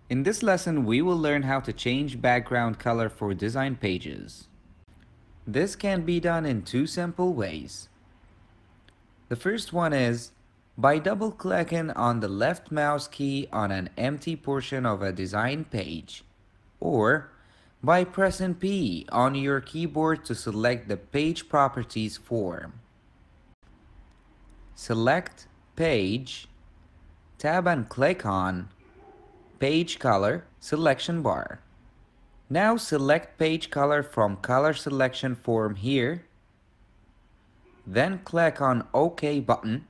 In this lesson, we will learn how to change background color for design pages. This can be done in two simple ways. The first one is by double-clicking on the left mouse key on an empty portion of a design page, or by pressing P on your keyboard to select the Page Properties form. Select Page, tab and click on Page Color selection bar. Now select Page Color from Color Selection form here. Then click on OK button.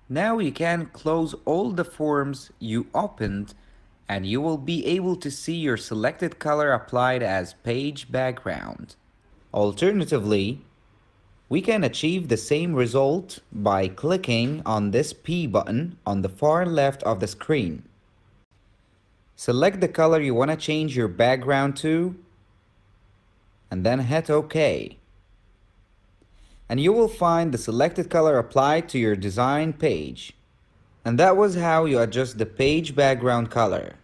Now you can close all the forms you opened and you will be able to see your selected color applied as page background. Alternatively, we can achieve the same result by clicking on this P button on the far left of the screen. Select the color you want to change your background to and then hit OK. And you will find the selected color applied to your design page. And that was how you adjust the page background color.